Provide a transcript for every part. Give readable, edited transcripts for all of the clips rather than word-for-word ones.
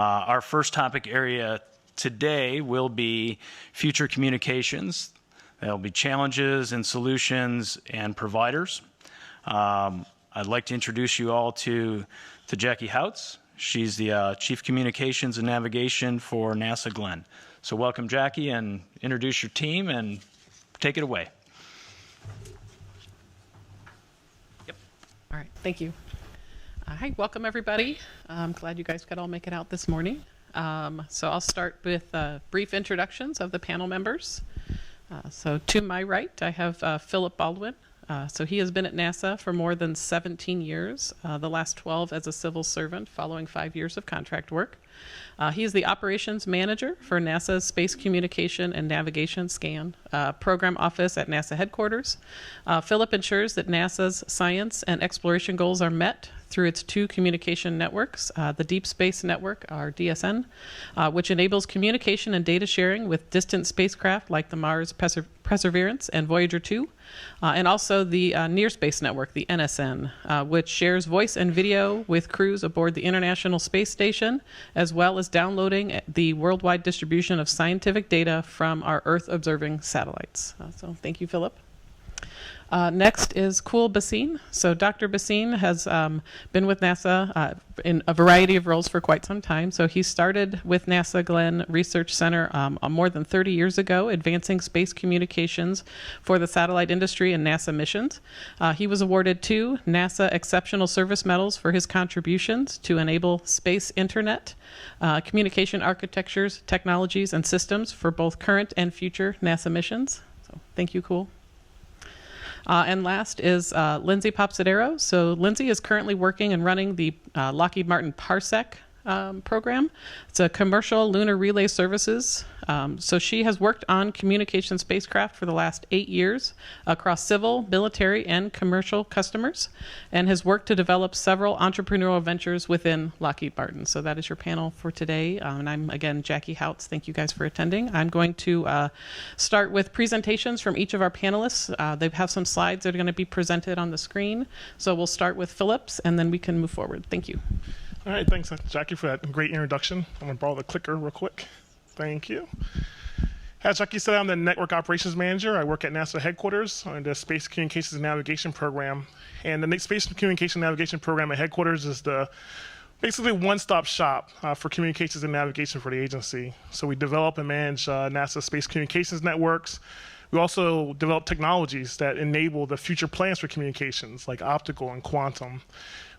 Our first topic area today will be future communications. There'll be challenges and solutions and providers. I'd like to introduce you all to Jacki Houts. She's the Chief Communications and Navigation for NASA Glenn. So welcome, Jacki, and introduce your team and take it away. Yep. All right, thank you. Hi, welcome everybody. I'm glad you guys could all make it out this morning. So I'll start with brief introductions of the panel members. So to my right, I have Philip Baldwin. So he has been at NASA for more than 17 years, the last 12 as a civil servant, following 5 years of contract work. He is the operations manager for NASA's Space Communication and Navigation SCAN program office at NASA headquarters. Philip ensures that NASA's science and exploration goals are met through its two communication networks, the Deep Space Network, or DSN, which enables communication and data sharing with distant spacecraft like the Mars Perseverance and Voyager 2, and also the Near Space Network, the NSN, which shares voice and video with crews aboard the International Space Station, as well as downloading the worldwide distribution of scientific data from our Earth-observing satellites. So thank you, Philip. Next is Bhasin. So Dr. Bhasin has been with NASA in a variety of roles for quite some time. So he started with NASA Glenn Research Center more than 30 years ago, advancing space communications for the satellite industry and NASA missions. He was awarded 2 NASA Exceptional Service Medals for his contributions to enable space internet, communication architectures, technologies, and systems for both current and future NASA missions. So thank you, And last is Lindsay Papsidero. So Lindsay is currently working and running the Lockheed Martin Parsec program. It's a commercial lunar relay services. So she has worked on communication spacecraft for the last 8 years across civil, military, and commercial customers, and has worked to develop several entrepreneurial ventures within Lockheed Martin. So that is your panel for today. And I'm, again, Jacki Houts. Thank you guys for attending. I'm going to start with presentations from each of our panelists. They have some slides that are going to be presented on the screen. So we'll start with Phillips, and then we can move forward. Thank you. All right, thanks, Jacki, for that great introduction. I'm going to borrow the clicker real quick. Thank you. As Jacki said, I'm the Network Operations Manager. I work at NASA headquarters on the Space Communications and Navigation Program. And the Space Communication and Navigation Program at headquarters is the basically one-stop shop for communications and navigation for the agency. So we develop and manage NASA space communications networks. We also develop technologies that enable the future plans for communications, like optical and quantum.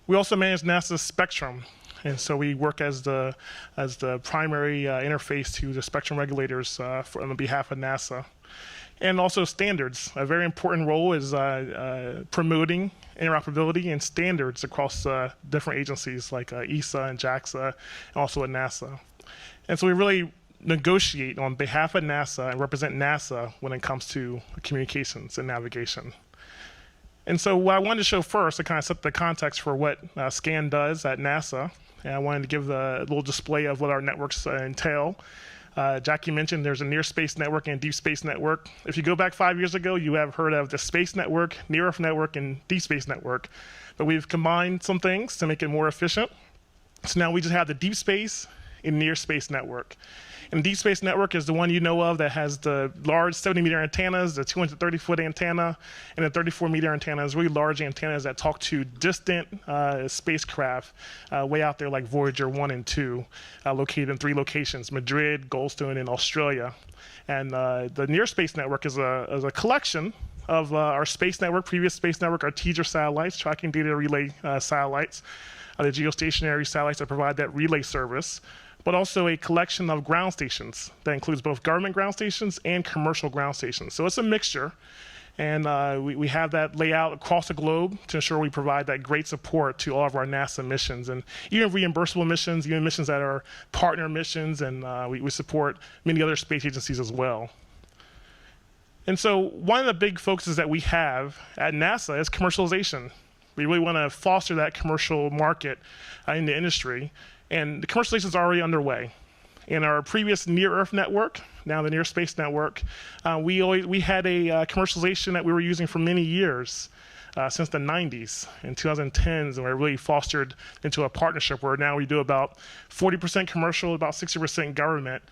We also manage NASA's spectrum, and so we work as the primary interface to the spectrum regulators on behalf of NASA. And also standards. A very important role is promoting interoperability and standards across different agencies like ESA and JAXA, and also at NASA. And so we really negotiate on behalf of NASA and represent NASA when it comes to communications and navigation. And so what I wanted to show first to kind of set the context for what SCAN does at NASA, and I wanted to give a little display of what our networks entail. Jacki mentioned there's a near space network and deep space network. If you go back 5 years ago, you have heard of the space network, near Earth network, and deep space network. But we've combined some things to make it more efficient. So now we just have the deep space and near space network. And Deep Space Network is the one you know of that has the large 70-meter antennas, the 230-foot antenna, and the 34-meter antennas, really large antennas that talk to distant spacecraft way out there like Voyager 1 and 2, located in 3 locations, Madrid, Goldstone, and Australia. And the Near Space Network is a collection of our space network, previous space network, our teaser satellites, tracking data relay satellites, the geostationary satellites that provide that relay service, but also a collection of ground stations that includes both government ground stations and commercial ground stations. So it's a mixture, and we have that layout across the globe to ensure we provide that great support to all of our NASA missions, and even reimbursable missions, even missions that are partner missions, and we support many other space agencies as well. And so one of the big focuses that we have at NASA is commercialization. We really want to foster that commercial market in the industry. And the commercialization is already underway. In our previous near-Earth network, now the Near Space Network, we had a commercialization that we were using for many years. since the 90s and 2010s, and we're really fostered into a partnership where now we do about 40% commercial, about 60% government,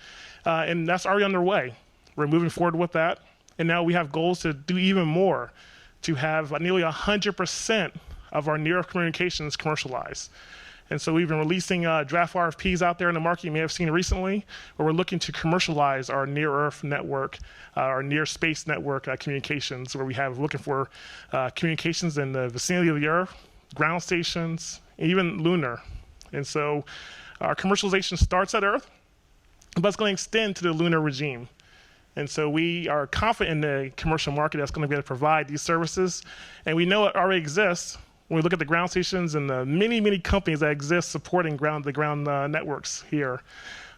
and that's already underway. We're moving forward with that, and now we have goals to do even more, to have nearly 100% of our near-Earth communications commercialized. And so we've been releasing draft RFPs out there in the market you may have seen recently, where we're looking to commercialize our near-Earth network, our near-space network communications, where we have looking for communications in the vicinity of the Earth, ground stations, even lunar. And so our commercialization starts at Earth, but it's going to extend to the lunar regime. And so we are confident in the commercial market that's going to be able to provide these services. And we know it already exists. When we look at the ground stations and the many, many companies that exist supporting the ground networks here,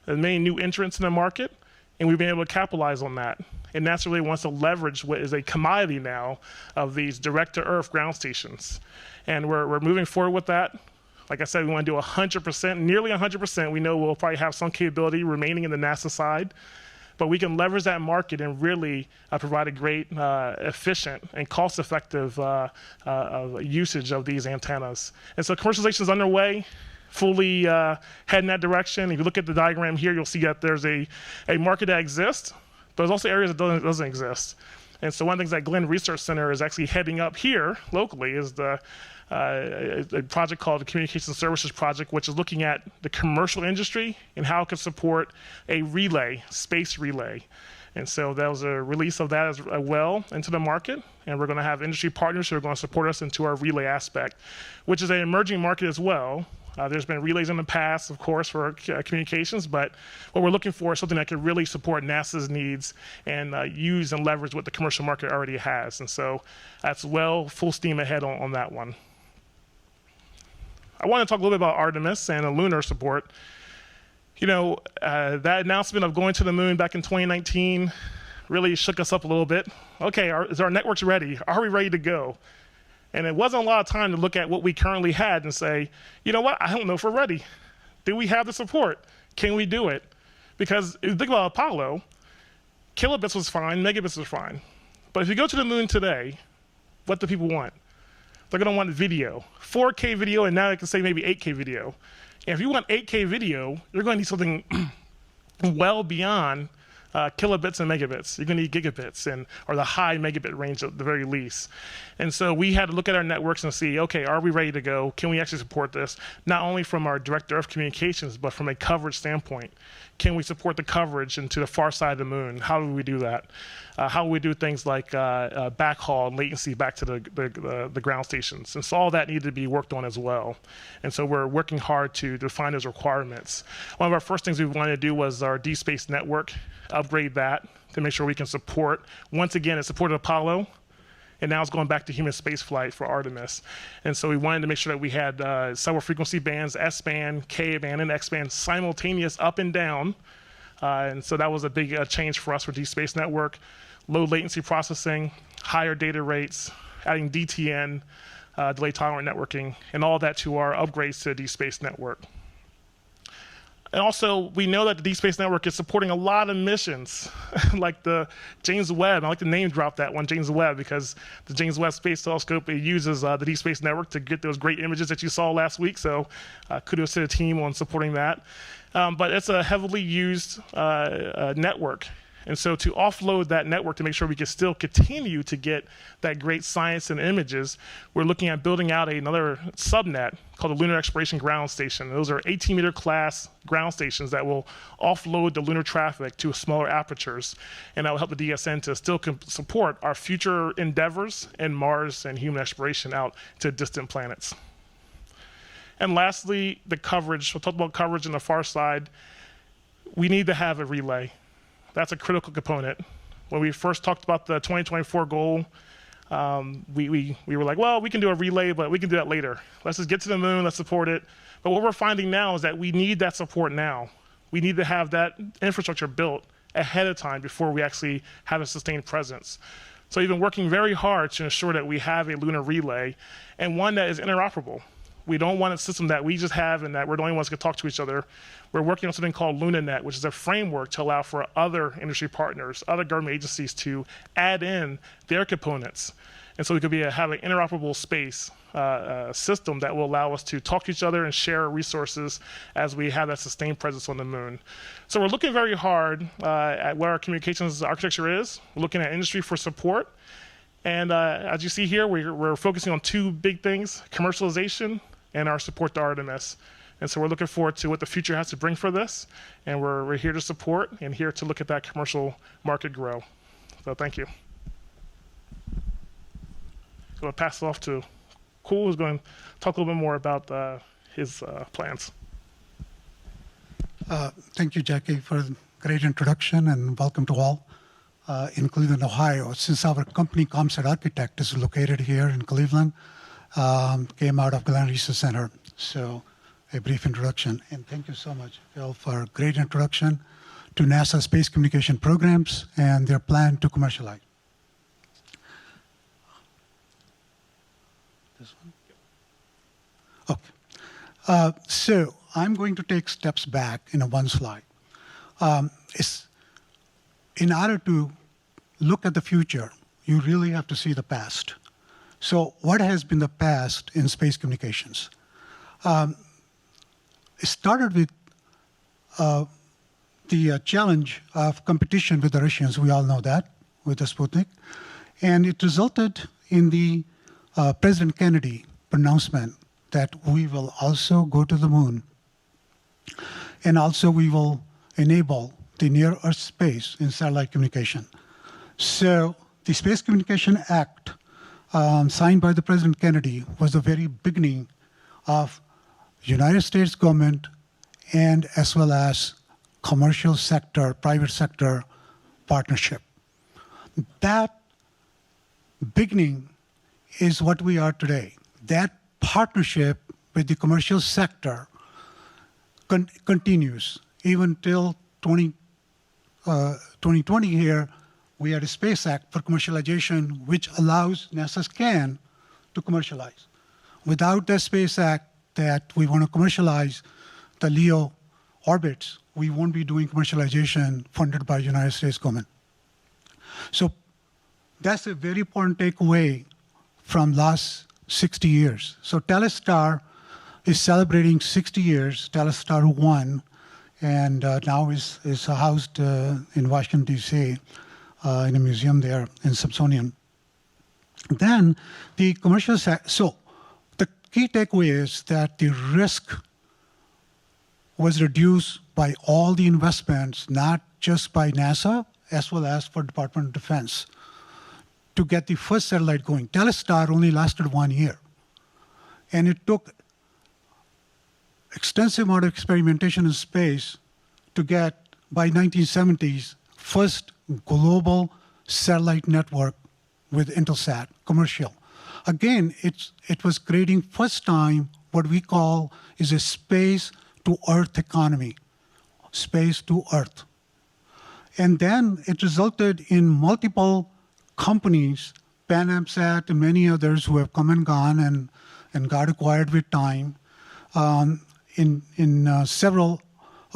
there's many new entrants in the market, and we've been able to capitalize on that. And NASA really wants to leverage what is a commodity now of these direct-to-Earth ground stations. And we're moving forward with that. Like I said, we want to do 100%, nearly 100%. We know we'll probably have some capability remaining in the NASA side, but we can leverage that market and really provide a great, efficient, and cost-effective usage of these antennas. And so commercialization is underway, fully heading that direction. If you look at the diagram here, you'll see that there's a market that exists, but there's also areas that doesn't exist. And so one of the things that Glenn Research Center is actually heading up here locally is a project called the Communication Services Project, which is looking at the commercial industry and how it can support a relay, space relay. And so that was a release of that as well into the market. And we're going to have industry partners who are going to support us into our relay aspect, which is an emerging market as well. There's been relays in the past, of course, for communications, but what we're looking for is something that can really support NASA's needs and use and leverage what the commercial market already has. And so that's full steam ahead on that one. I want to talk a little bit about Artemis and the lunar support. You know, that announcement of going to the moon back in 2019 really shook us up a little bit. Okay, is our networks ready? Are we ready to go? And it wasn't a lot of time to look at what we currently had and say, you know what, I don't know if we're ready. Do we have the support? Can we do it? Because if you think about Apollo, kilobits was fine, megabits was fine. But if you go to the moon today, what do people want? They're going to want video, 4K video, and now they can say maybe 8K video. And if you want 8K video, you're going to need something well beyond kilobits and megabits. You're going to need gigabits or the high megabit range at the very least. And so we had to look at our networks and see, okay, are we ready to go? Can we actually support this? Not only from our direct-to-Earth communications, but from a coverage standpoint. Can we support the coverage into the far side of the moon? How do we do that? How do we do things like backhaul and latency back to the ground stations? And so all that needed to be worked on as well. And so we're working hard to define those requirements. One of our first things we wanted to do was our D-Space network, upgrade that to make sure we can support, once again, it supported Apollo, and now it's going back to human spaceflight for Artemis. And so we wanted to make sure that we had several frequency bands, S-band, K-band, and X-band, simultaneous up and down. And so that was a big change for us for D-Space Network. Low latency processing, higher data rates, adding DTN, delay tolerant networking, and all that to our upgrades to the D-Space Network. And also, we know that the Deep Space Network is supporting a lot of missions, like the James Webb. I like to name drop that one, James Webb, because the James Webb Space Telescope, it uses the Deep Space Network to get those great images that you saw last week. So kudos to the team on supporting that. But it's a heavily used network. And so to offload that network to make sure we can still continue to get that great science and images, we're looking at building out another subnet called the Lunar Exploration Ground Station. Those are 18-meter class ground stations that will offload the lunar traffic to smaller apertures, and that will help the DSN to still support our future endeavors in Mars and human exploration out to distant planets. And lastly, the coverage. We'll talk about coverage on the far side. We need to have a relay. That's a critical component. When we first talked about the 2024 goal, we were like, well, we can do a relay, but we can do that later. Let's just get to the moon, let's support it. But what we're finding now is that we need that support now. We need to have that infrastructure built ahead of time before we actually have a sustained presence. So we've been working very hard to ensure that we have a lunar relay and one that is interoperable. We don't want a system that we just have and that we're the only ones who can talk to each other. We're working on something called LunaNet, which is a framework to allow for other industry partners, other government agencies to add in their components. And so we could have an interoperable space system that will allow us to talk to each other and share resources as we have that sustained presence on the moon. So we're looking very hard at where our communications architecture is. We're looking at industry for support. And as you see here, we're focusing on two big things: commercialization and our support to Artemis. And so we're looking forward to what the future has to bring for this. And we're here to support and here to look at that commercial market grow. So thank you. So I'll pass it off to Cool, who's going to talk a little bit more about his plans. Thank you, Jacki, for the great introduction, and welcome to all in Cleveland, Ohio. Since our company, Comsat Architect, is located here in Cleveland, came out of Glenn Research Center. So a brief introduction. And thank you so much, Phil, for a great introduction to NASA space communication programs and their plan to commercialize. This one? Okay. So I'm going to take steps back in one slide. In order to look at the future, you really have to see the past. So what has been the past in space communications? It started with the challenge of competition with the Russians. We all know that, with the Sputnik. And it resulted in the President Kennedy pronouncement that we will also go to the moon. And also we will enable the near-Earth space in satellite communication. So the Space Communication Act signed by the President Kennedy was the very beginning of United States government and as well as commercial sector, private sector partnership. That beginning is what we are today. That partnership with the commercial sector continues even till 2020 here. We had a Space Act for commercialization, which allows NASA SCAN to commercialize. Without the Space Act that we want to commercialize the LEO orbits, we won't be doing commercialization funded by the United States government. So that's a very important takeaway from last 60 years. So Telestar is celebrating 60 years, Telestar 1, and now is housed in Washington, D.C., in a museum there in Smithsonian. Then the commercial sector, so the key takeaway is that the risk was reduced by all the investments, not just by NASA, as well as for Department of Defense, to get the first satellite going. Telestar only lasted 1 year. And it took extensive amount of experimentation in space to get, by 1970s, first global satellite network with Intelsat, commercial. Again, it was creating first time what we call is a space to Earth economy, space to Earth. And then it resulted in multiple companies, PanAmSat and many others who have come and gone and got acquired with time, in several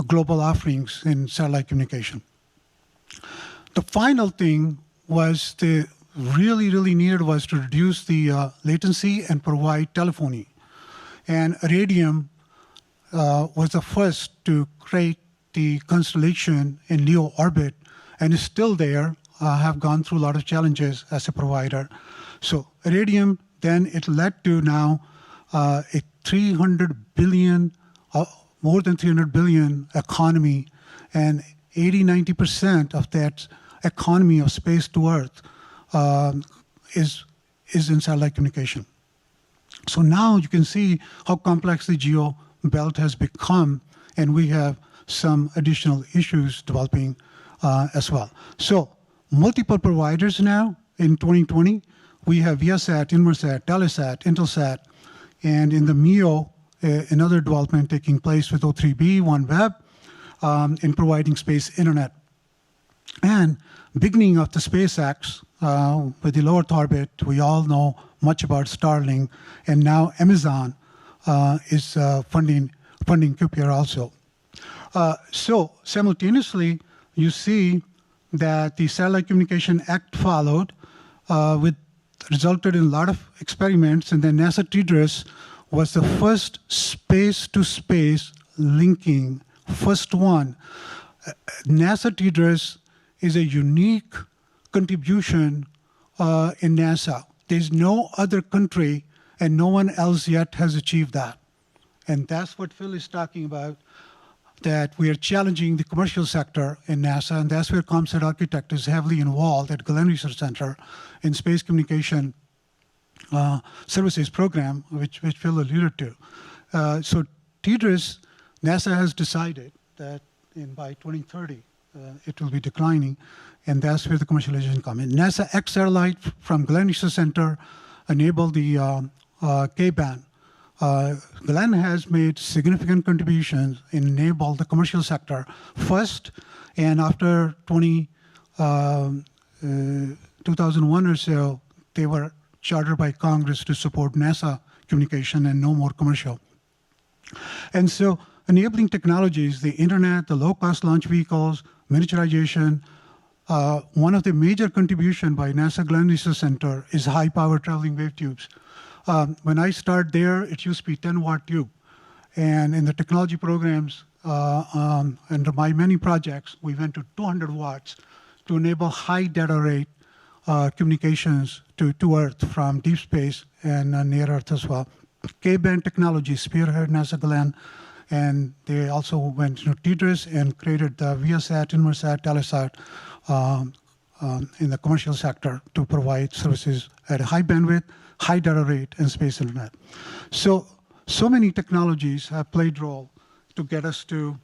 global offerings in satellite communication. The final thing was really needed was to reduce the latency and provide telephony. And Iridium was the first to create the constellation in LEO orbit and is still there, have gone through a lot of challenges as a provider. So Iridium, then it led to now a 300 billion, more than 300 billion economy, and 80–90% of that economy of space to Earth is in satellite communication. So now you can see how complex the geo belt has become, and we have some additional issues developing as well. So multiple providers now in 2020. We have Viasat, Inmarsat, Telesat, Intelsat, and in the MEO, another development taking place with O3b, OneWeb, in providing space internet. And beginning of the SpaceX with the low Earth orbit, we all know much about Starlink, and now Amazon is funding QPR also. So simultaneously, you see that the Satellite Communication Act followed with resulted in a lot of experiments, and then NASA TDRS was the first space-to-space linking, first one. NASA TDRS is a unique contribution in NASA. There's no other country and no one else yet has achieved that. And that's what Phil is talking about, that we are challenging the commercial sector in NASA, and that's where Comsat Architect is heavily involved at Glenn Research Center in Space Communication Services Program, which Phil alluded to. So TDRS, NASA has decided that by 2030, it will be declining, and that's where the commercialization comes in. NASA X satellite from Glenn Research Center enabled the K-band. Glenn has made significant contributions in enable the commercial sector first, and after 2001 or so, they were chartered by Congress to support NASA communication and no more commercial. And so enabling technologies, the internet, the low-cost launch vehicles, miniaturization, one of the major contributions by NASA Glenn Research Center is high-power traveling wave tubes. When I started there, it used to be 10-watt tube. And in the technology programs, under my many projects, we went to 200 watts to enable high data rate communications to Earth from deep space and near Earth as well. K-band technology spearheaded NASA Glenn, and they also went to TDRS and created the Viasat, Inmarsat, Telesat in the commercial sector to provide services at a high bandwidth, high data rate, and space internet. So many technologies have played role to get us to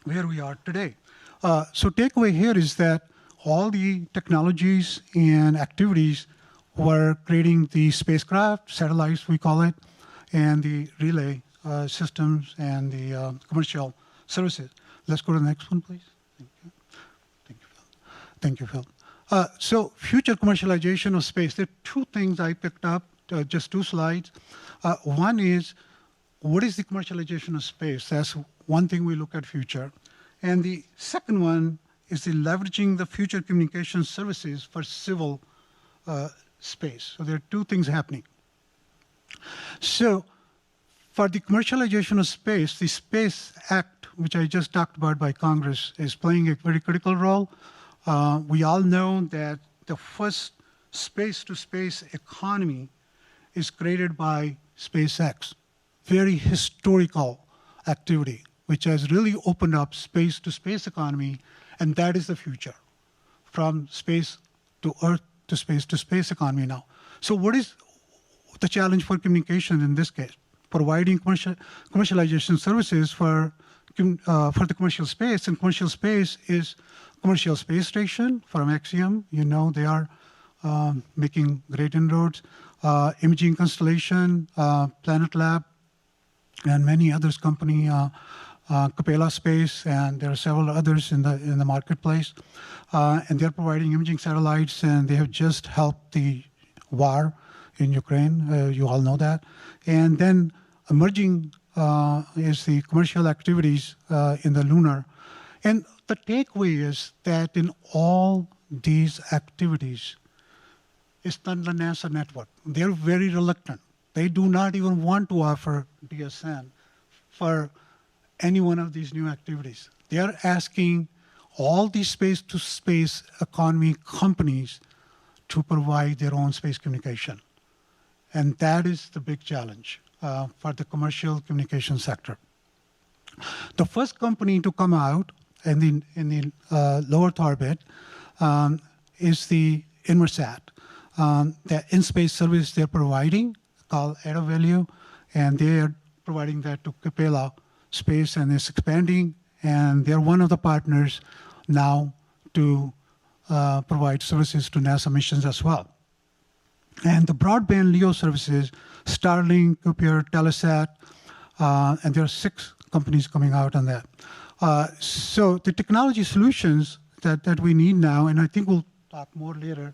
where we are today. So takeaway here is that all the technologies and activities were creating the spacecraft, satellites we call it, and the relay systems and the commercial services. Let's go to the next one, please. Thank you. Thank you, Phil. Thank you, Phil. So future commercialization of space. There are two things I picked up, just two slides. One is, what is the commercialization of space? That's one thing we look at future. And the second one is the leveraging the future communication services for civil space. So there are two things happening. So for the commercialization of space, the Space Act, which I just talked about by Congress, is playing a very critical role. We all know that the first space-to-space economy is created by SpaceX. Very historical activity, which has really opened up space-to-space economy, and that is the future, from space to Earth to space economy now. So what is the challenge for communication in this case? Providing commercialization services for the commercial space, and commercial space is commercial space station from Axiom. You know they are making great inroads. Imaging constellation, Planet Lab, and many others company, Capella Space, and there are several others in the marketplace. And they're providing imaging satellites, and they have just helped the war in Ukraine. You all know that. And then emerging is the commercial activities in the Lunar. And the takeaway is that in all these activities, it's not the NASA network. They're very reluctant. They do not even want to offer DSN for any one of these new activities. They are asking all these space-to-space economy companies to provide their own space communication. And that is the big challenge for the commercial communication sector. The first company to come out in the low Earth orbit is the Inmarsat. The in-space service they're providing called Added Value, and they are providing that to Capella Space, and it's expanding, and they're one of the partners now to provide services to NASA missions as well. And the broadband LEO services, Starlink, Kuiper, Telesat, and there are 6 companies coming out on that. So the technology solutions that we need now, and I think we'll talk more later,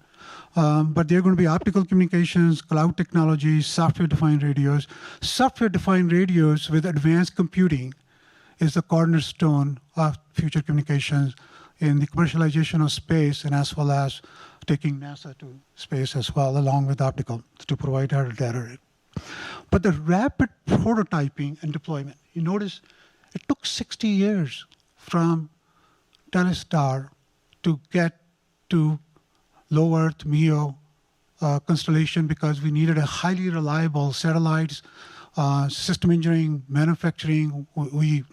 but they're going to be optical communications, cloud technologies, software-defined radios. Software-defined radios with advanced computing is the cornerstone of future communications in the commercialization of space, and as well as taking NASA to space as well, along with optical, to provide our data rate. But the rapid prototyping and deployment, you notice it took 60 years from Telestar to get to low Earth MEO constellation because we needed a highly reliable satellites, system engineering, manufacturing. We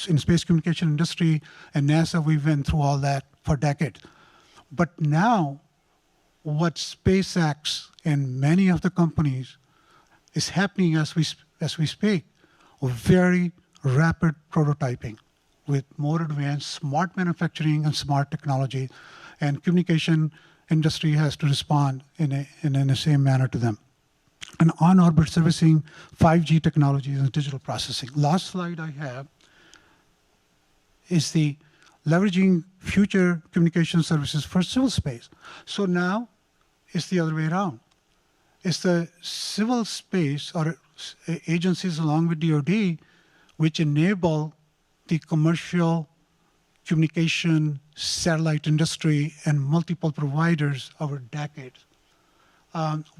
in space communication industry and NASA, we went through all that for decades. But now, what SpaceX and many of the companies is happening as we speak, a very rapid prototyping with more advanced smart manufacturing and smart technology, and communication industry has to respond in the same manner to them. And on-orbit servicing, 5G technologies and digital processing. Last slide I have is the leveraging future communication services for civil space. So now it's the other way around. It's the civil space or agencies along with DoD which enable the commercial communication satellite industry and multiple providers over decades,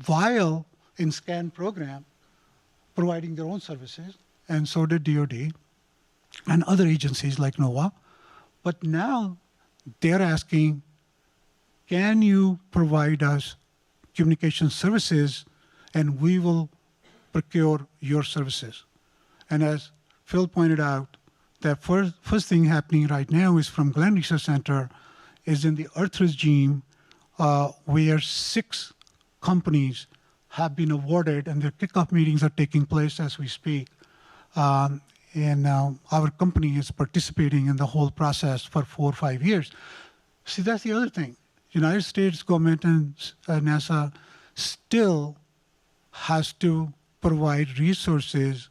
while in SCAN program providing their own services, and so did DoD and other agencies like NOAA. But now they're asking, can you provide us communication services and we will procure your services? And as Phil pointed out, the first thing happening right now is from Glenn Research Center is in the Earth regime where 6 companies have been awarded and their kickoff meetings are taking place as we speak. And our company is participating in the whole process for 4 or 5 years. See, that's the other thing. United States government and NASA still has to provide resources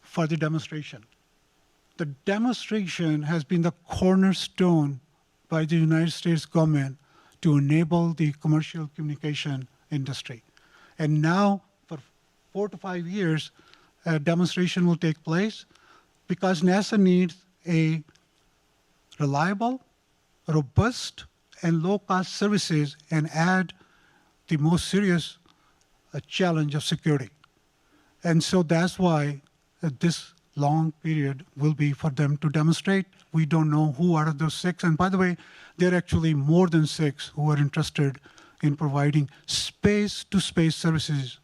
for the demonstration. The demonstration has been the cornerstone by the United States government to enable the commercial communication industry. And now, for 4 to 5 years, a demonstration will take place because NASA needs a reliable, robust, and low-cost services and add the most serious challenge of security. And so that's why this long period will be for them to demonstrate. We don't know who out of those 6. And by the way, there are actually more than 6 who are interested in providing space-to-space services.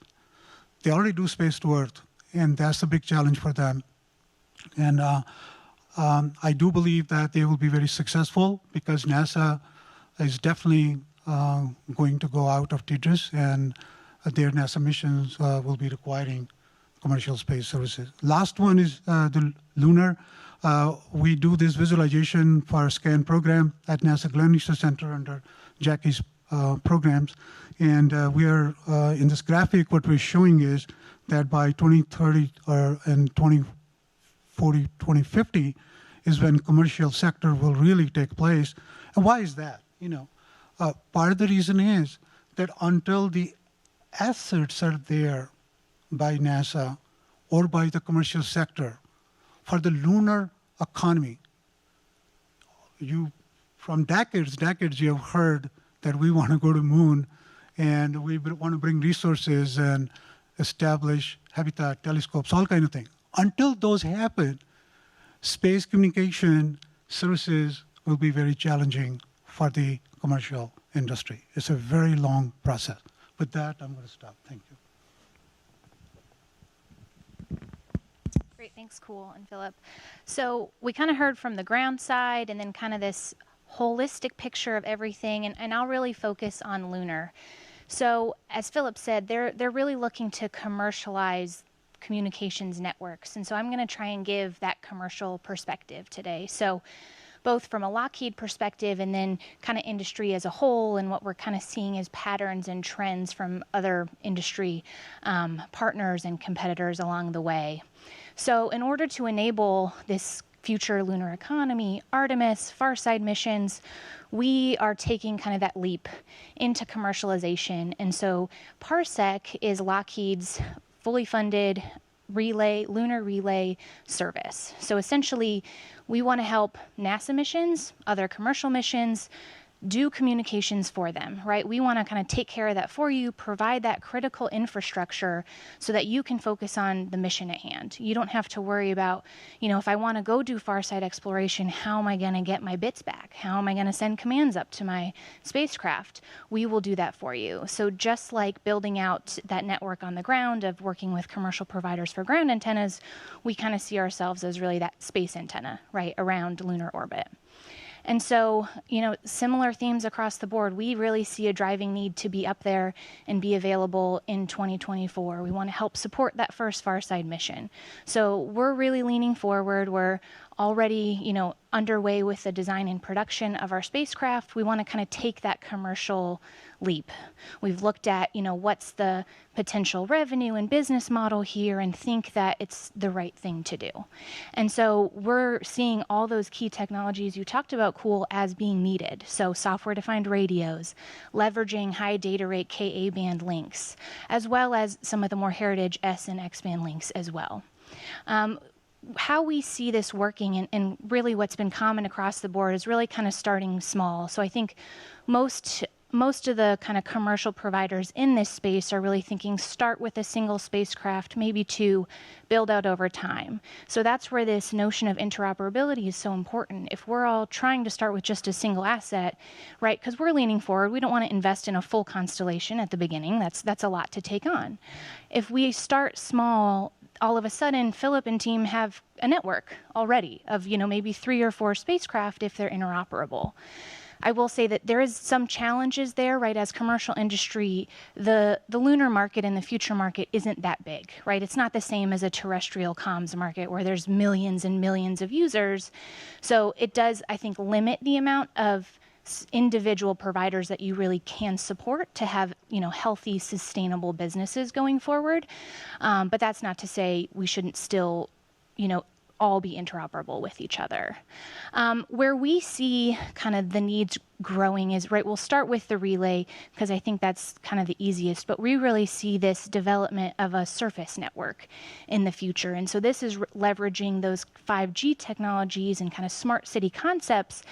They already do space to Earth, and that's a big challenge for them. And I do believe that they will be very successful because NASA is definitely going to go out of TDRS, and their NASA missions will be requiring commercial space services. Last one is the Lunar. We do this visualization for our SCAN program at NASA Glenn Research Center under Jacki's programs. And we are, in this graphic, what we're showing is that by 2030 and 2040, 2050 is when commercial sector will really take place. And why is that? Part of the reason is that until the assets are there by NASA or by the commercial sector for the lunar economy, from decades you have heard that we want to go to the moon and we want to bring resources and establish habitat, telescopes, all kind of things. Until those happen, space communication services will be very challenging for the commercial industry. It's a very long process. With that, I'm going to stop. Thank you. Great, thanks, Cool and Philip. So we kind of heard from the ground side and then kind of this holistic picture of everything, and I'll really focus on Lunar. So as Philip said, they're really looking to commercialize communications networks, and so I'm going to try and give that commercial perspective today. So both from a Lockheed perspective and then kind of industry as a whole, and what we're kind of seeing as patterns and trends from other industry partners and competitors along the way. So in order to enable this future lunar economy, Artemis, Farside missions, we are taking kind of that leap into commercialization. And so Parsec is Lockheed's fully funded lunar relay service. So essentially, we want to help NASA missions, other commercial missions, do communications for them, right? We want to kind of take care of that for you, provide that critical infrastructure so that you can focus on the mission at hand. You don't have to worry about, if I want to go do far side exploration, how am I going to get my bits back? How am I going to send commands up to my spacecraft? We will do that for you. So just like building out that network on the ground of working with commercial providers for ground antennas, we kind of see ourselves as really that space antenna, right, around lunar orbit. And so, similar themes across the board. We really see a driving need to be up there and be available in 2024. We want to help support that first Farside mission. So we're really leaning forward. We're already, underway with the design and production of our spacecraft. We want to kind of take that commercial leap. We've looked at, what's the potential revenue and business model here and think that it's the right thing to do. And so we're seeing all those key technologies you talked about, Cool, as being needed. So software-defined radios, leveraging high data rate Ka band links, as well as some of the more heritage S and X band links as well. How we see this working and really what's been common across the board is really kind of starting small. So I think most of the kind of commercial providers in this space are really thinking start with a single spacecraft, maybe two, build out over time. So that's where this notion of interoperability is so important. If we're all trying to start with just a single asset, right, because we're leaning forward, we don't want to invest in a full constellation at the beginning. That's a lot to take on. If we start small, all of a sudden, Philip and team have a network already of, maybe 3 or 4 spacecraft if they're interoperable. I will say that there is some challenges there, right? As commercial industry, the lunar market and the future market isn't that big, right? It's not the same as a terrestrial comms market where there's millions and millions of users. So it does, I think, limit the amount of individual providers that you really can support to have, healthy, sustainable businesses going forward. But that's not to say we shouldn't still, all be interoperable with each other. Where we see kind of the needs growing is, right, we'll start with the relay because I think that's kind of the easiest, but we really see this development of a surface network in the future. And so this is leveraging those 5G technologies and kind of smart city concepts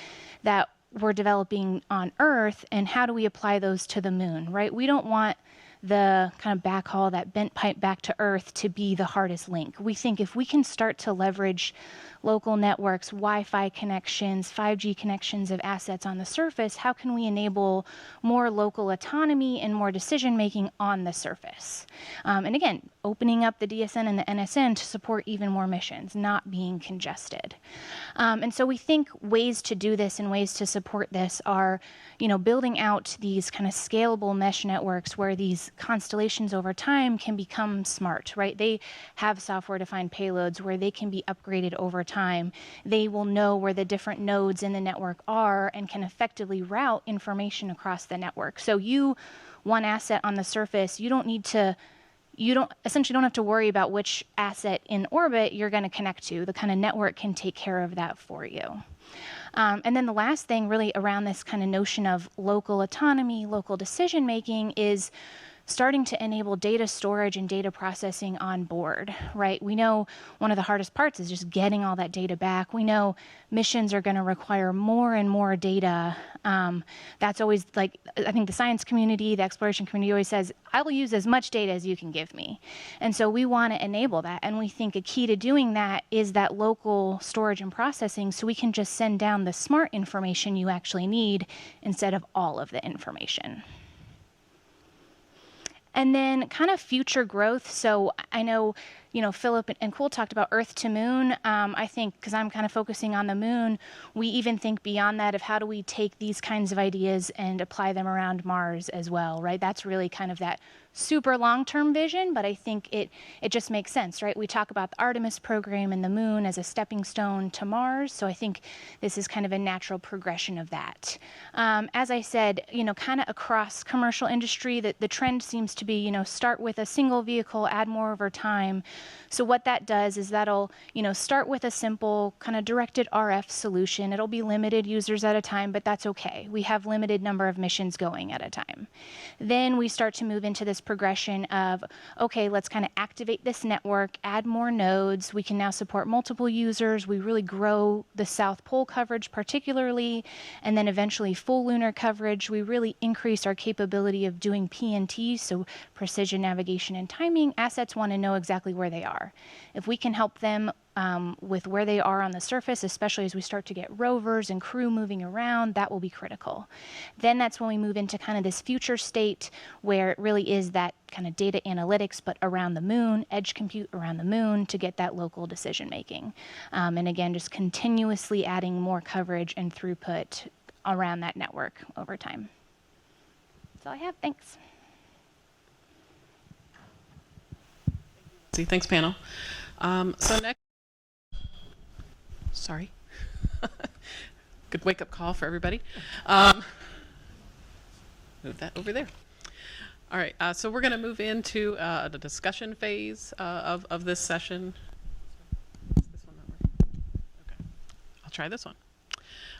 that we're developing on Earth, and how do we apply those to the moon, right? We don't want the kind of backhaul, that bent pipe back to Earth, to be the hardest link. We think if we can start to leverage local networks, Wi-Fi connections, 5G connections of assets on the surface, how can we enable more local autonomy and more decision-making on the surface? And again, opening up the DSN and the NSN to support even more missions, not being congested. And so we think ways to do this and ways to support this are, building out these kind of scalable mesh networks where these constellations over time can become smart, right? They have software-defined payloads where they can be upgraded over time. They will know where the different nodes in the network are and can effectively route information across the network. So one asset on the surface, you don't essentially don't have to worry about which asset in orbit you're going to connect to. The kind of network can take care of that for you. And then the last thing really around this kind of notion of local autonomy, local decision making is starting to enable data storage and data processing on board, right? We know one of the hardest parts is just getting all that data back. We know missions are going to require more and more data. That's always, like, I think the science community, the exploration community always says, I will use as much data as you can give me. And so we want to enable that. And we think a key to doing that is that local storage and processing, so we can just send down the smart information you actually need instead of all of the information. And then kind of future growth. So I know, Philip and Cool talked about Earth to Moon. I think, because I'm kind of focusing on the moon, we even think beyond that of how do we take these kinds of ideas and apply them around Mars as well, right? That's really kind of that super long-term vision, but I think it just makes sense, right? We talk about the Artemis program and the moon as a stepping stone to Mars, so I think this is kind of a natural progression of that. As I said, kind of across commercial industry, the trend seems to be, start with a single vehicle, add more over time. So what that does is that'll, start with a simple kind of directed RF solution. It'll be limited users at a time, but that's okay. We have limited number of missions going at a time. Then we start to move into this progression of, okay, let's kind of activate this network, add more nodes. We can now support multiple users. We really grow the South Pole coverage particularly, and then eventually full lunar coverage. We really increase our capability of doing PNT, so precision navigation and timing. Assets want to know exactly where they are. If we can help them with where they are on the surface, especially as we start to get rovers and crew moving around, that will be critical. Then that's when we move into kind of this future state where it really is that kind of data analytics, but around the moon, edge compute around the moon to get that local decision making. And again, just continuously adding more coverage and throughput around that network over time. That's all I have. Thanks. Thanks, panel. So next, sorry, good wake-up call for everybody. Move that over there. All right, so we're going to move into the discussion phase of this session. Is this one not working? Okay, I'll try this one.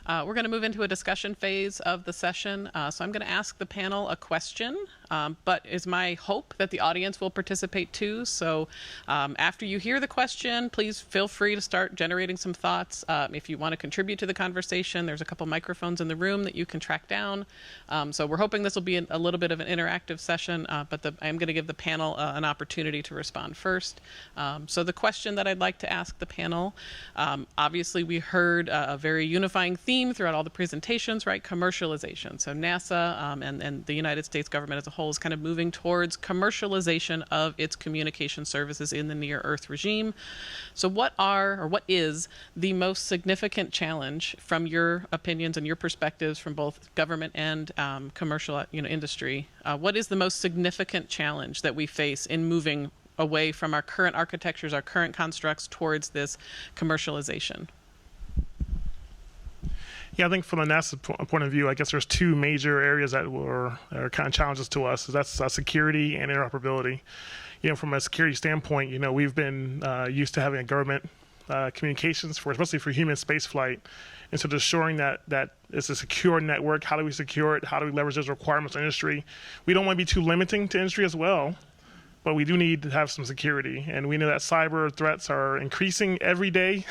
We're going to move into a discussion phase of the session. So I'm going to ask the panel a question, but it's my hope that the audience will participate too. So after you hear the question, please feel free to start generating some thoughts. If you want to contribute to the conversation, there's a couple microphones in the room that you can track down. So we're hoping this will be a little bit of an interactive session, but I'm going to give the panel an opportunity to respond first. So the question that I'd like to ask the panel, obviously we heard a very unifying theme throughout all the presentations, right? Commercialization. So NASA and the United States government as a whole is kind of moving towards commercialization of its communication services in the near Earth regime. So what is the most significant challenge from your opinions and your perspectives from both government and commercial industry? What is the most significant challenge that we face in moving away from our current architectures, our current constructs towards this commercialization? Yeah, I think from a NASA point of view, I guess there's two major areas that are kind of challenges to us. That's security and interoperability. From a security standpoint, we've been used to having a government communications especially for human spaceflight. And so just ensuring that it's a secure network. How do we secure it? How do we leverage those requirements in industry? We don't want to be too limiting to industry as well, but we do need to have some security. And we know that cyber threats are increasing every day,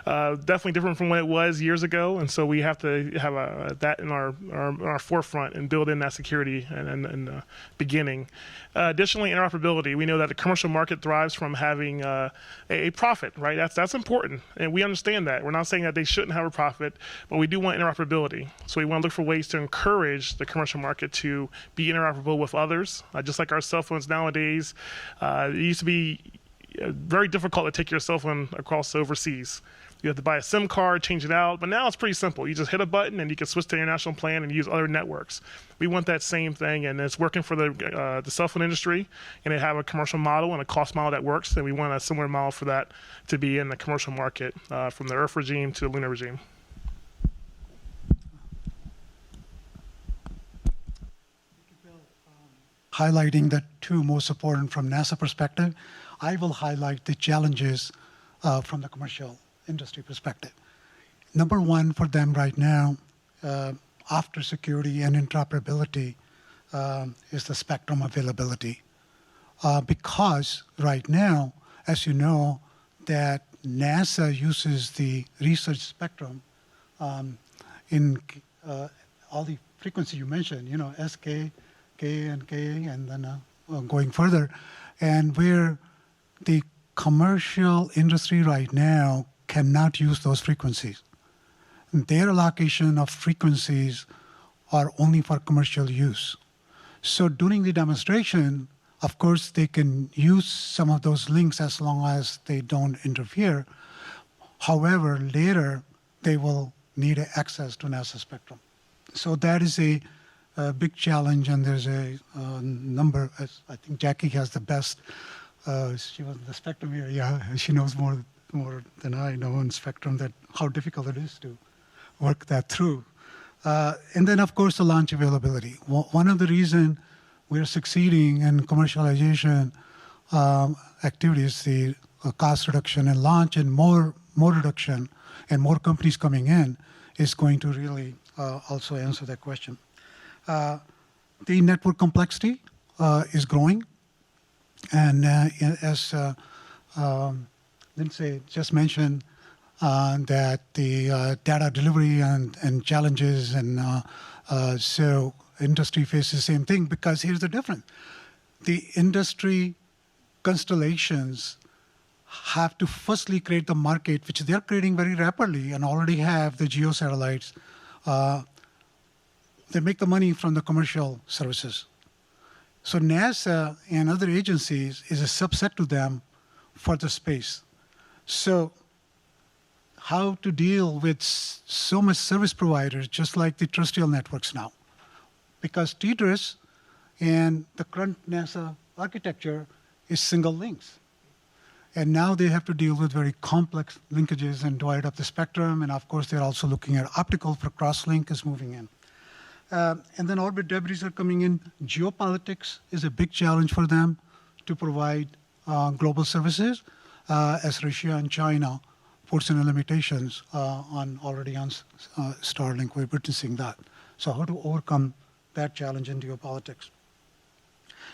definitely different from what it was years ago. And so we have to have that in our forefront and build in that security in the beginning. Additionally, interoperability. We know that the commercial market thrives from having a profit, right? That's important. And we understand that. We're not saying that they shouldn't have a profit, but we do want interoperability. So we want to look for ways to encourage the commercial market to be interoperable with others, just like our cell phones nowadays. It used to be very difficult to take your cell phone across overseas. You have to buy a SIM card, change it out, but now it's pretty simple. You just hit a button and you can switch to international plan and use other networks. We want that same thing, and it's working for the cell phone industry, and they have a commercial model and a cost model that works, and we want a similar model for that to be in the commercial market from the Earth regime to the lunar regime. Highlighting the two most important from NASA perspective, I will highlight the challenges from the commercial industry perspective. Number one for them right now, after security and interoperability, is the spectrum availability. Because right now, as you know, that NASA uses the research spectrum in all the frequency you mentioned, SK, K and K, and then going further, and where the commercial industry right now cannot use those frequencies. Their allocation of frequencies are only for commercial use. So during the demonstration, of course, they can use some of those links as long as they don't interfere. However, later, they will need access to NASA spectrum. So that is a big challenge, and there's a number. I think Jacki has the best. She was in the spectrum area. She knows more than I know in spectrum that how difficult it is to work that through. And then, of course, the launch availability. One of the reasons we're succeeding in commercialization activities, the cost reduction and launch, and more reduction, and more companies coming in, is going to really also answer that question. The network complexity, is growing. And as Lindsay just mentioned, that the data delivery and challenges, and so industry faces the same thing, because here's the difference. The industry constellations have to firstly create the market, which they're creating very rapidly and already have the geo satellites. They make the money from the commercial services. So NASA and other agencies is a subset to them for the space. So how to deal with so much service providers, just like the terrestrial networks now. Because TDRS and the current NASA architecture is single links. And now they have to deal with very complex linkages and divide up the spectrum. And of course, they're also looking at optical for crosslink is moving in. And then orbit debris are coming in. Geopolitics is a big challenge for them to provide global services, as Russia and China puts in limitations already on Starlink. We're witnessing that. So how to overcome that challenge in geopolitics?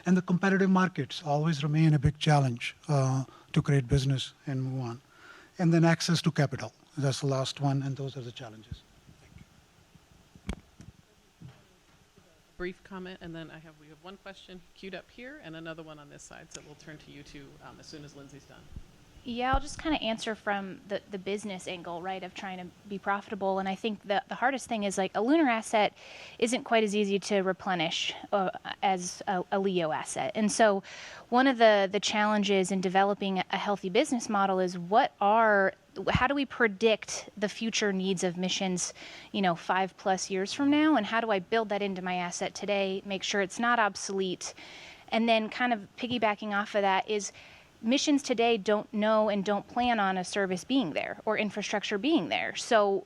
And the competitive markets always remain a big challenge to create business and move on. And then access to capital. That's the last one, and those are the challenges. Brief comment, and then we have one question queued up here and another one on this side, so we'll turn to you two as soon as Lindsay's done. Yeah, I'll just kind of answer from the business angle, right, of trying to be profitable. And I think the hardest thing is, like, a lunar asset isn't quite as easy to replenish as a LEO asset. And so one of the challenges in developing a healthy business model is how do we predict the future needs of missions, 5+ years from now? And how do I build that into my asset today, make sure it's not obsolete? And then kind of piggybacking off of that is, missions today don't know and don't plan on a service being there or infrastructure being there. So,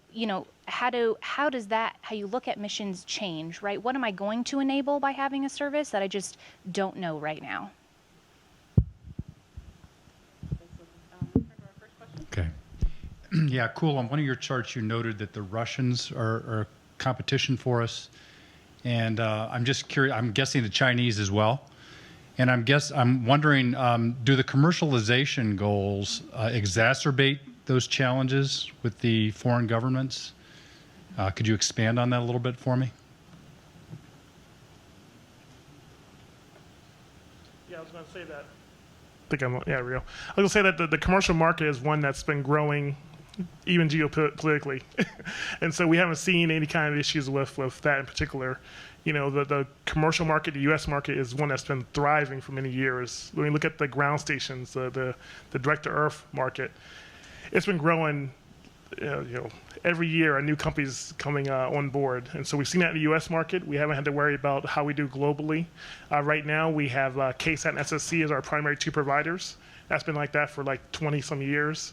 how does how you look at missions change, right? What am I going to enable by having a service that I just don't know right now? Okay. Yeah, cool. On one of your charts, you noted that the Russians are competition for us. And I'm just curious, I'm guessing the Chinese as well. And I'm wondering, do the commercialization goals exacerbate those challenges with the foreign governments? Could you expand on that a little bit for me? Yeah, I was going to say that. Real. I was going to say that the commercial market is one that's been growing, even geopolitically, and so we haven't seen any kind of issues with that in particular. The commercial market, the U.S. market, is one that's been thriving for many years. When you look at the ground stations, the direct-to-earth market, it's been growing. Every year, a new company's coming on board, and so we've seen that in the U.S. market. We haven't had to worry about how we do globally. Right now, we have KSAT and SSC as our primary two providers. That's been like that for like 20-some years.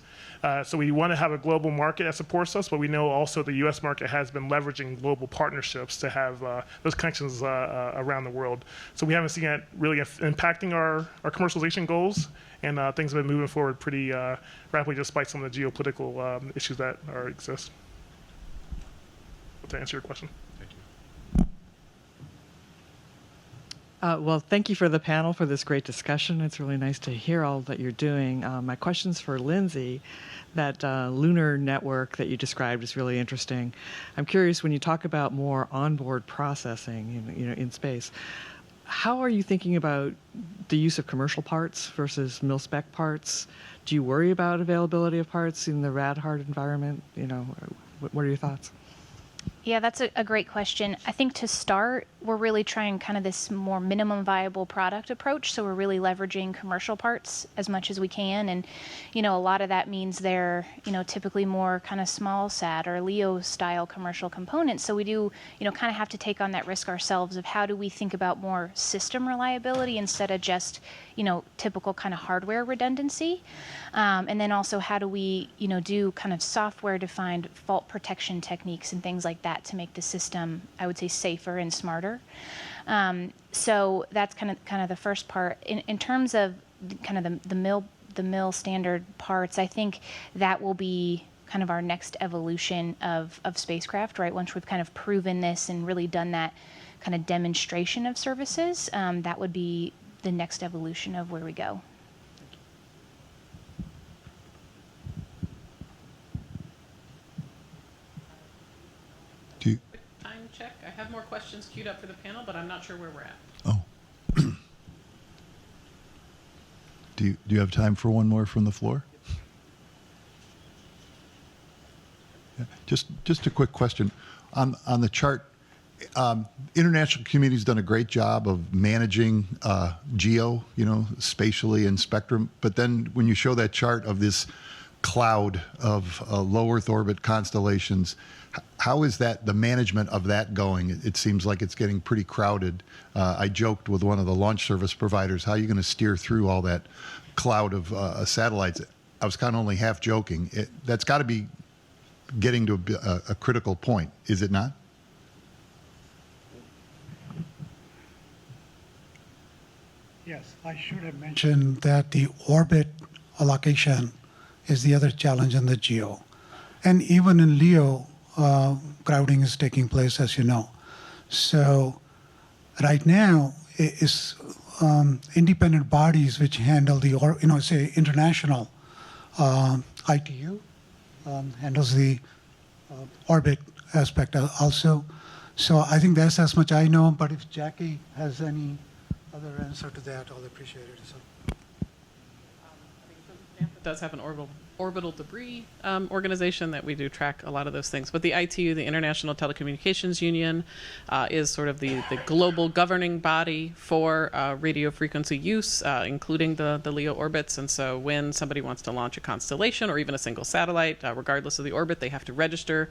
So we want to have a global market that supports us, but we know also the U.S. market has been leveraging global partnerships to have those connections around the world. So we haven't seen that really impacting our commercialization goals, and things have been moving forward pretty rapidly despite some of the geopolitical issues that exist. To answer your question. Well, thank you for the panel for this great discussion. It's really nice to hear all that you're doing. My question's for Lindsay. That lunar network that you described is really interesting. I'm curious, when you talk about more onboard processing, in space, how are you thinking about the use of commercial parts versus mil-spec parts? Do you worry about availability of parts in the rad-hard environment? What are your thoughts? Yeah, that's a great question. I think to start, we're really trying kind of this more minimum viable product approach. So we're really leveraging commercial parts as much as we can. And, a lot of that means they're, typically more kind of small sat or LEO style commercial components. So we do, kind of have to take on that risk ourselves of how do we think about more system reliability instead of just, typical kind of hardware redundancy. And then also how do we, do kind of software defined fault protection techniques and things like that to make the system, I would say, safer and smarter. So that's kind of the first part. In terms of kind of the mill standard parts, I think that will be kind of our next evolution of spacecraft, right? Once we've kind of proven this and really done that kind of demonstration of services, that would be the next evolution of where we go. Do you, Time check. I have more questions queued up for the panel, but I'm not sure where we're at. oh. Do you have time for one more from the floor? Yeah, just a quick question. On the chart, international community's done a great job of managing geo, spatially and spectrum. But then when you show that chart of this cloud of low Earth orbit constellations, how is that, the management of that going? It seems like it's getting pretty crowded. I joked with one of the launch service providers, how are you going to steer through all that cloud of satellites? I was kind of only half joking. That's got to be getting to a critical point, is it not? Yes, I should have mentioned that the orbit allocation is the other challenge in the GEO. And even in LEO, crowding is taking place, as you know. So right now, it's independent bodies which handle the, say, international ITU handles the orbit aspect also. So I think that's as much I know, but if Jacki has any other answer to that, I'll appreciate it. So. It does have an orbital debris organization that we do track a lot of those things. But the ITU, the International Telecommunications Union, is sort of the global governing body for radio frequency use, including the LEO orbits. And so when somebody wants to launch a constellation or even a single satellite, regardless of the orbit, they have to register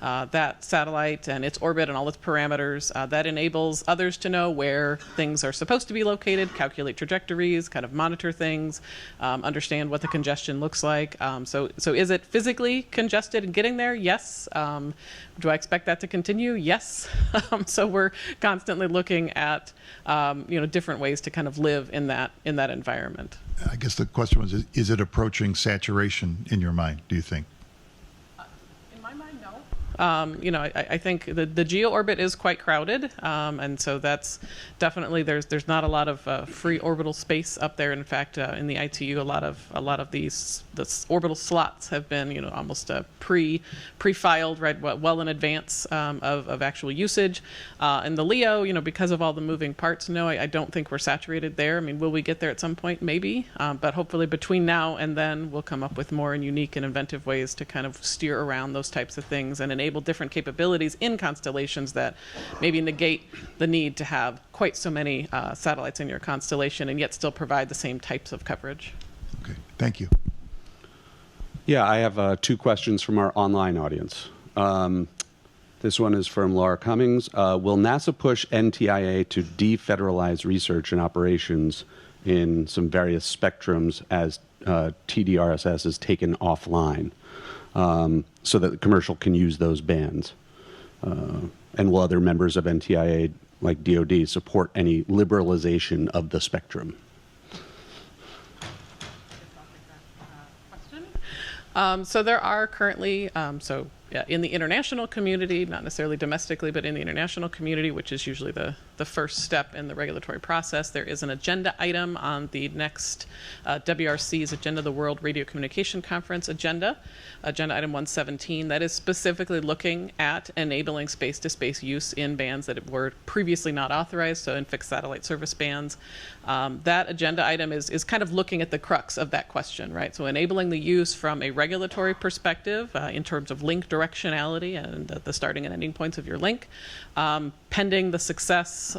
that satellite and its orbit and all its parameters. That enables others to know where things are supposed to be located, calculate trajectories, kind of monitor things, understand what the congestion looks like. So is it physically congested and getting there? Yes. Do I expect that to continue? Yes. So we're constantly looking at different ways to kind of live in that environment. I guess the question was, is it approaching saturation in your mind, do you think? In my mind, no. I think the geo orbit is quite crowded, and so that's definitely there's not a lot of free orbital space up there. In fact, in the ITU, a lot of the orbital slots have been almost pre-filed right well in advance of actual usage. In the LEO, because of all the moving parts, no, I don't think we're saturated there. I mean, will we get there at some point? Maybe, but hopefully between now and then we'll come up with more and unique and inventive ways to kind of steer around those types of things and enable different capabilities in constellations that maybe negate the need to have quite so many satellites in your constellation and yet still provide the same types of coverage. Okay, thank you. Yeah, I have two questions from our online audience. This one is from Laura Cummings. Will NASA push NTIA to defederalize research and operations in some various spectrums as TDRSS is taken offline? So that the commercial can use those bands? And will other members of NTIA, like DoD, support any liberalization of the spectrum? So there are currently, in the international community, not necessarily domestically, but in the international community, which is usually the first step in the regulatory process, there is an agenda item on the next WRC's agenda, the World Radio Communication Conference agenda item 117, that is specifically looking at enabling space-to-space use in bands that were previously not authorized, so in fixed satellite service bands. That agenda item is kind of looking at the crux of that question, right? So enabling the use from a regulatory perspective in terms of link directionality and the starting and ending points of your link. Pending the success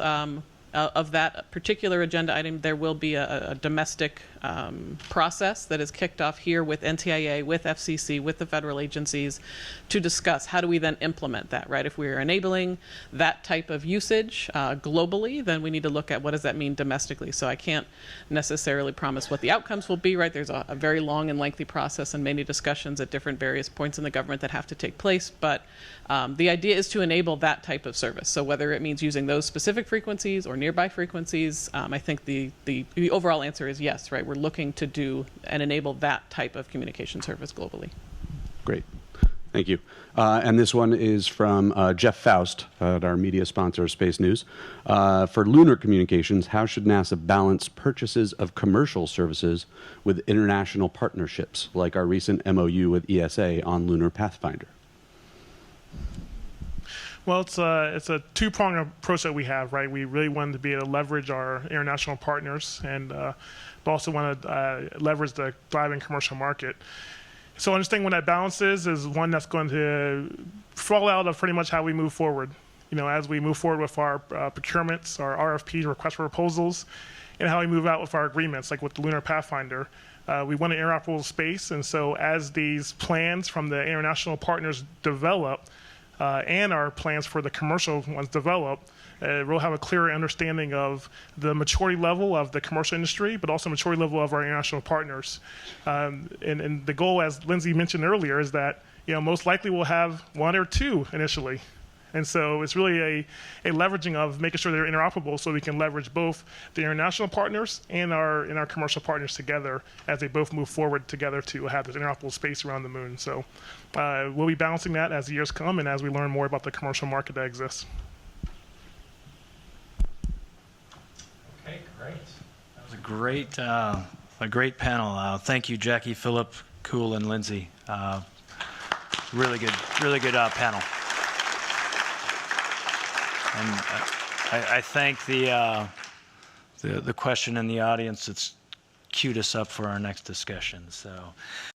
of that particular agenda item, there will be a domestic process that is kicked off here with NTIA, with FCC, with the federal agencies to discuss how do we then implement that, right? If we're enabling that type of usage globally, then we need to look at what does that mean domestically. So I can't necessarily promise what the outcomes will be, right? There's a very long and lengthy process and many discussions at different various points in the government that have to take place, but the idea is to enable that type of service. So whether it means using those specific frequencies or nearby frequencies, I think the overall answer is yes, right? We're looking to do and enable that type of communication service globally. Great. Thank you. And this one is from Jeff Faust at our media sponsor, Space News. For lunar communications, how should NASA balance purchases of commercial services with international partnerships, like our recent MOU with ESA on Lunar Pathfinder? Well, it's a two-pronged approach that we have, right? We really want to be able to leverage our international partners, and but also want to leverage the thriving commercial market. So understanding what that balance is one that's going to fall out of pretty much how we move forward. You know, as we move forward with our procurements, our RFPs, requests for proposals, and how we move out with our agreements, like with the Lunar Pathfinder. We want an interoperable space, and so as these plans from the international partners develop, and our plans for the commercial ones develop, we'll have a clearer understanding of the maturity level of the commercial industry, but also maturity level of our international partners. And the goal, as Lindsay mentioned earlier, is that most likely we'll have one or two initially. And so it's really a leveraging of making sure they're interoperable, so we can leverage both the international partners and our commercial partners together as they both move forward together to have this interoperable space around the moon. So we'll be balancing that as the years come and as we learn more about the commercial market that exists. Okay, great. That was a great panel. Thank you, Jacki, Philip, Cool, and Lindsay. Really good panel. And I thank the question in the audience that's queued us up for our next discussion. So.